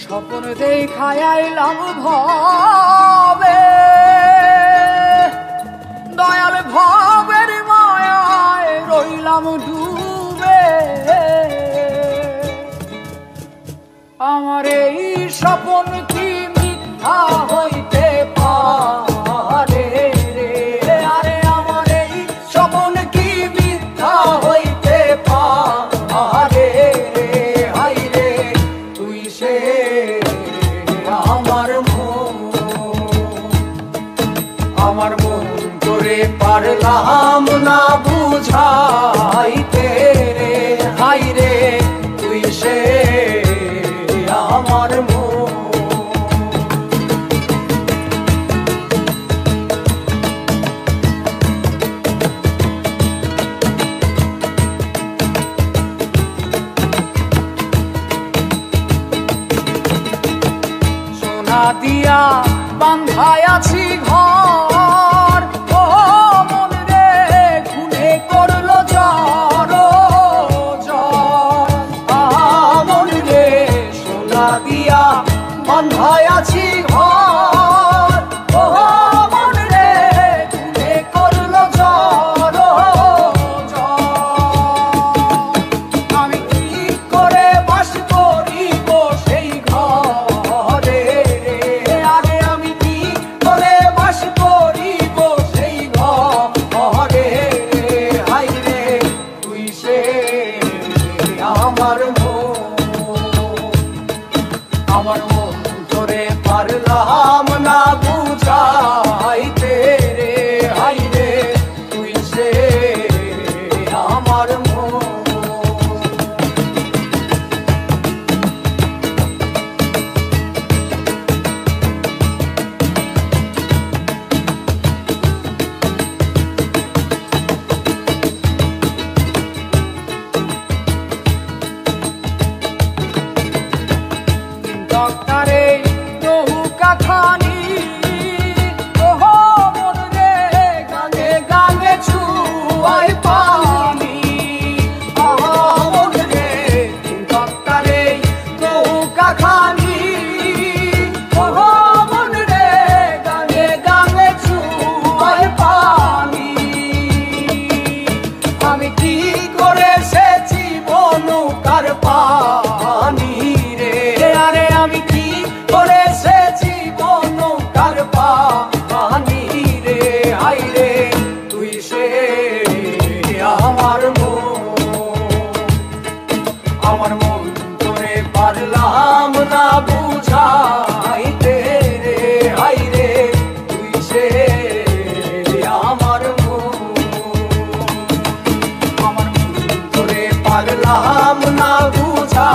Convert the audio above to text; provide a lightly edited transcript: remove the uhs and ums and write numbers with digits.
স্বপ্ন দেখায় আইলাম ভবে, দয়াল ভবের মায়ায় রইলাম ডুবে। আমার এই স্বপ্ন কি মিথ্যা হইতে পারে রে? আরে আমার এই স্বপ্ন কি মিথ্যা হইতে পারে রে? হাই রে তুই সে আমার মন করে পারলাম না বুঝাইতে রে। হাই রে তুই সে আমার মন। সোনা দিয়া বান্ধায় আছি ঘর, ও মন রে খুনে করলো জ্বর জ্বর। মন রে সোনা দিয়া বান্ধায় আছি ঘর, ও মন রে খুনে করলো জ্বর জ্বর। আমি কি করে বাস করিব সেই ঘরে রে? আরে আমি কি করে বাস করিব সেই ঘরে রে? হাই রে তুই সে আমার মন তোরে পারলাম না বুঝাইতে রে। হাই রে তুই সে আমার মন। ডক্টরে নৌকা খানি, ওহ মন রে গাঙে গাঙে ছুয়ায় পানি। মন রে ডক্টরে নৌকা খানি, ওহ মন রে গাঙে গাঙে ছুয়ায় পানি। আমি কি করে সেচি নৌকার পানি রে? আরে আমি কি করে সেচি নৌকার পানি রে? হাই রে তুই সে আমার মন তোরে পারলাম না বুঝাইতে রে। হাই রে তুই সে আমার মন তোরে পারলাম না বুঝা।